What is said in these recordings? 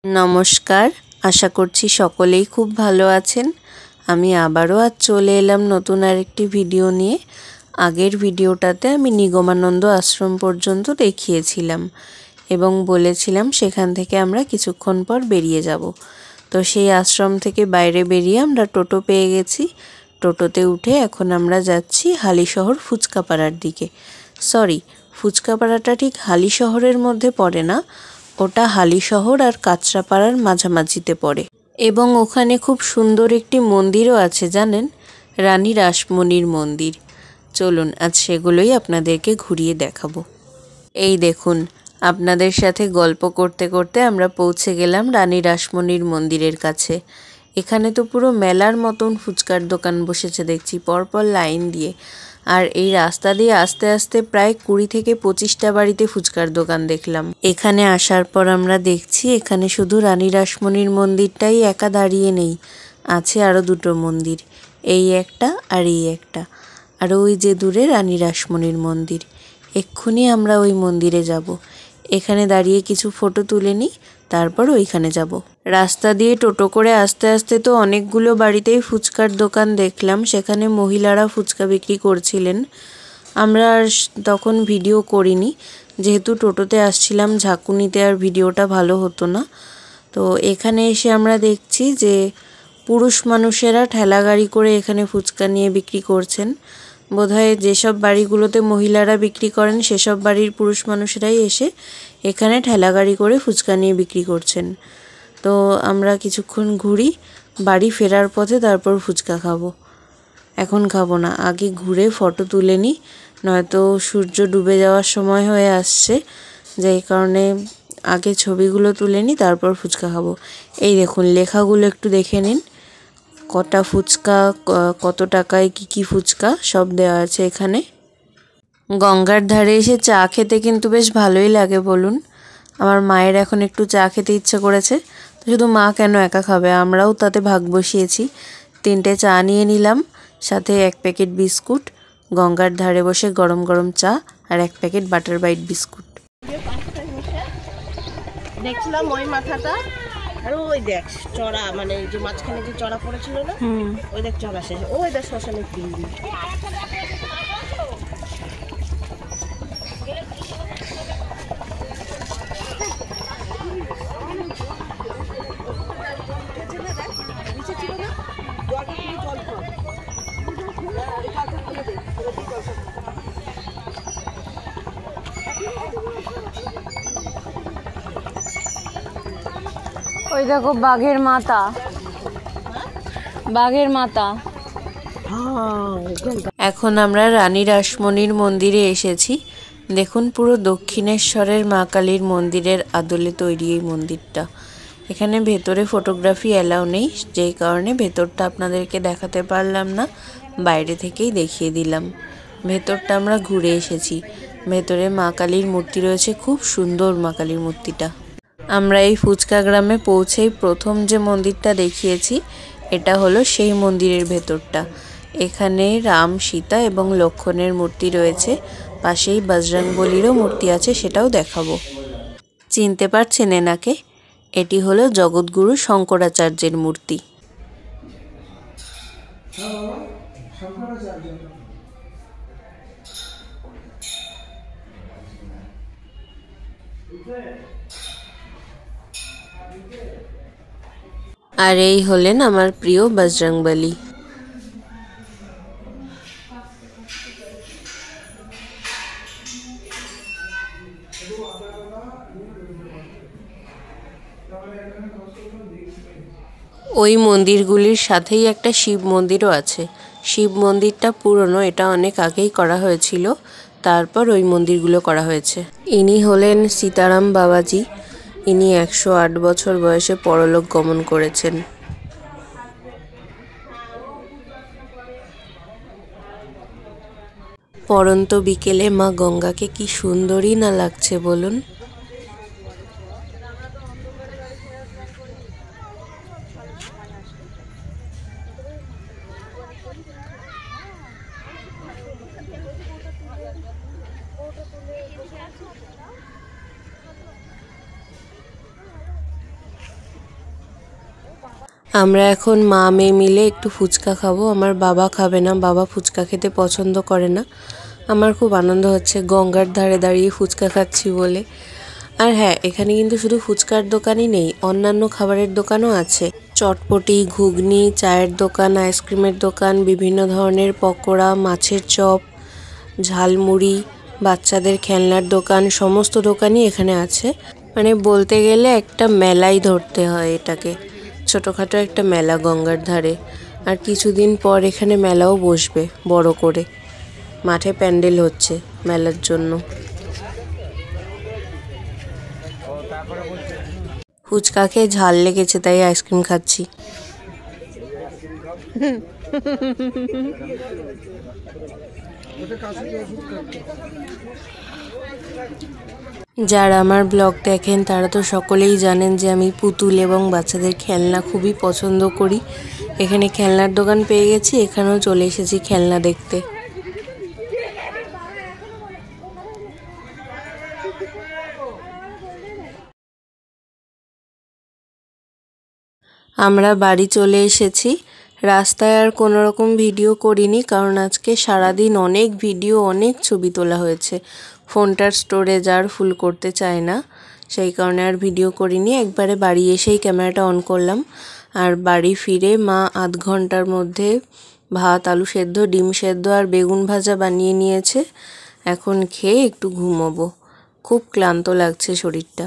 नमस्कार आशा करছি সকলেই খুব ভালো আছেন। আমি আবারও আজ চলে এলাম নতুন আরেকটি ভিডিও নিয়ে। আগের ভিডিওটাতে আমি নিগমানন্দ আশ্রম পর্যন্ত দেখিয়েছিলাম এবং বলেছিলাম সেখান থেকে আমরা কিছুক্ষণ পর বেরিয়ে যাব। তো সেই আশ্রম থেকে বাইরে বেরিয়ে আমরা টোটো পেয়ে গেছি। টোটোতে উঠে এখন আমরা যাচ্ছি হালিশহর ফুচকাপাড়ার দিকে। সরি, ফুচকাপাড়াটা ঠিক হালিশহরের মধ্যে পড়ে না, ওটা হালিশহর আর কাঁচরাপাড়ার মাঝামাঝিতে পড়ে এবং ওখানে খুব সুন্দর একটি মন্দিরও আছে জানেন, রানী রাসমণির মন্দির। চলুন আজ সেগুলোই আপনাদেরকে ঘুরিয়ে দেখাবো। এই দেখুন, আপনাদের সাথে গল্প করতে করতে আমরা পৌঁছে গেলাম রানী রাসমণির মন্দিরের কাছে। এখানে তো পুরো মেলার মতন ফুচকার দোকান বসেছে দেখছি পরপর লাইন দিয়ে। আর এই রাস্তা দিয়ে আস্তে আস্তে প্রায় 20 থেকে 25টা বাড়িতে ফুচকার দোকান দেখলাম। এখানে আসার পর আমরা দেখছি এখানে শুধু রানী রাসমণির মন্দিরটাই একা দাঁড়িয়ে নেই, আছে আরও দুটো মন্দির, এই একটা আর এই একটা। আর ওই যে দূরে রানী রাসমণির মন্দির, এক্ষুনি আমরা ওই মন্দিরে যাব। এখানে দাঁড়িয়ে কিছু ফটো তুলে নিই, তারপর ওইখানে যাব। রাস্তা দিয়ে টোটো করে আস্তে আস্তে তো অনেকগুলো বাড়িতেই ফুচকার দোকান দেখলাম, সেখানে মহিলারা ফুচকা বিক্রি করছিলেন। আমরা আর তখন ভিডিও করিনি, যেহেতু টোটোতে আসছিলাম ঝাঁকুনিতে আর ভিডিওটা ভালো হতো না। তো এখানে এসে আমরা দেখছি যে পুরুষ মানুষেরা ঠেলা গাড়ি করে এখানে ফুচকা নিয়ে বিক্রি করছেন। বোধহয় যেসব বাড়িগুলোতে মহিলারা বিক্রি করেন সেসব বাড়ির পুরুষ মানুষেরাই এসে এখানে ঠেলা গাড়ি করে ফুচকা নিয়ে বিক্রি করছেন। তো আমরা কিছুক্ষণ ঘুরি, বাড়ি ফেরার পথে তারপর ফুচকা খাবো। এখন খাবো না, আগে ঘুরে ফটো তুলে নিই, নয়তো সূর্য ডুবে যাওয়ার সময় হয়ে আসছে, যেই কারণে আগে ছবিগুলো তুলে নিই তারপর ফুচকা খাবো। এই দেখুন লেখাগুলো একটু দেখে নিন, কটা ফুচকা, কত টাকায় কি ফুচকা সব দেওয়া আছে এখানে। গঙ্গার ধারে এসে চা খেতে কিন্তু বেশ ভালোই লাগে বলুন। আমার মায়ের এখন একটু চা খেতে ইচ্ছে করেছে, তো শুধু মা কেন একা খাবে, আমরাও তাতে ভাগ বসিয়েছি। 3টে চা নিয়ে নিলাম, সাথে 1 প্যাকেট বিস্কুট, গঙ্গার ধারে বসে গরম গরম চা আর 1 প্যাকেট বাটার বাইট বিস্কুট। দেখছিলাম ওই মাথাটা, আর ওই দেখ চড়া, মানে যে মাঝখানে যে চড়া পড়েছিল না, ওই দেখ চড়া শেষ, ওই দেখ শ্মশানের পিন্ডি। ওই দেখো বাঘের মাথা, বাঘের মাথা। এখন আমরা রানী রাসমণির মন্দিরে এসেছি। দেখুন পুরো দক্ষিণেশ্বরের মা কালীর মন্দিরের আদলে তৈরি এই মন্দিরটা। এখানে ভেতরে ফটোগ্রাফি অ্যালাউ নেই, যেই কারণে ভেতরটা আপনাদেরকে দেখাতে পারলাম না, বাইরে থেকেই দেখিয়ে দিলাম। ভেতরটা আমরা ঘুরে এসেছি, ভেতরে মা কালীর মূর্তি রয়েছে, খুব সুন্দর মা কালীর মূর্তিটা। আমরা এই ফুচকা গ্রামে পৌঁছেই প্রথম যে মন্দিরটা দেখিয়েছি, এটা হলো সেই মন্দিরের ভেতরটা। এখানে রাম, সীতা এবং লক্ষ্মণের মূর্তি রয়েছে, পাশেই বজরংবলীরও মূর্তি আছে, সেটাও দেখাবো। চিনতে পারছেন এনাকে? এটি হলো জগৎগুরু শঙ্করাচার্যের মূর্তি। আর এই হলেন আমার প্রিয় বজরংবলী। ওই মন্দিরগুলির সাথেই একটা শিব মন্দিরও আছে। শিব মন্দিরটা পুরনো, এটা অনেক আগেই করা হয়েছিল, তারপর ওই মন্দিরগুলো করা হয়েছে। ইনি হলেন সীতারাম বাবাজি, ইনি 108 বছর বয়সে পরলোক গমন করেছেন। পরন্ত বিকেলে মা গঙ্গাকে কি সুন্দরই না লাগছে বলুন। আমরা এখন মা মেয়ে মিলে একটু ফুচকা খাবো। আমার বাবা খাবে না, বাবা ফুচকা খেতে পছন্দ করে না। আমার খুব আনন্দ হচ্ছে গঙ্গার ধারে দাঁড়িয়ে ফুচকা খাচ্ছি বলে। আর হ্যাঁ, এখানে কিন্তু শুধু ফুচকার দোকানই নেই, অন্যান্য খাবারের দোকানও আছে। চটপটি, ঘুগনি, চায়ের দোকান, আইসক্রিমের দোকান, বিভিন্ন ধরনের পকোড়া, মাছের চপ, ঝালমুড়ি, বাচ্চাদের খেলনার দোকান, সমস্ত দোকানই এখানে আছে। মানে বলতে গেলে একটা মেলাই ধরতে হয় এটাকে, ছোটোখাটো একটা মেলা গঙ্গার ধারে। আর কিছুদিন পর এখানে মেলাও বসবে বড় করে, মাঠে প্যান্ডেল হচ্ছে মেলার জন্য। ফুচকা খেয়ে ঝাল লেগেছে তাই আইসক্রিম খাচ্ছি। যারা আমার ব্লগ দেখেন তারা তো সকলেই জানেন যে আমি পুতুল এবং বাচ্চাদের খেলনা খুবই পছন্দ করি। এখানে খেলনার দোকান পেয়ে গেছি, এখানেও চলে এসেছি খেলনা দেখতে। আমরা বাড়ি চলে এসেছি। রাস্তায় আর কোনো রকম ভিডিও করিনি, কারণ আজকে সারাদিন অনেক ভিডিও, অনেক ছবি তোলা হয়েছে। ফোনটার স্টোরেজ আর ফুল করতে চায় না, সেই কারণে আর ভিডিও করিনি। একবারে বাড়ি এসেই ক্যামেরাটা অন করলাম। আর বাড়ি ফিরে মা আধ ঘন্টার মধ্যে ভাত, আলু সেদ্ধ, ডিম সেদ্ধ আর বেগুন ভাজা বানিয়ে নিয়েছে। এখন খেয়ে একটু ঘুমোবো, খুব ক্লান্ত লাগছে শরীরটা।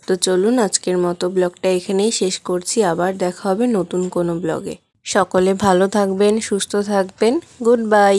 তো চলুন আজকের মতো ব্লগটা এখানেই শেষ করছি। আবার দেখা হবে নতুন কোনো ব্লগে। সকলে ভালো থাকবেন, সুস্থ থাকবেন। Good bye.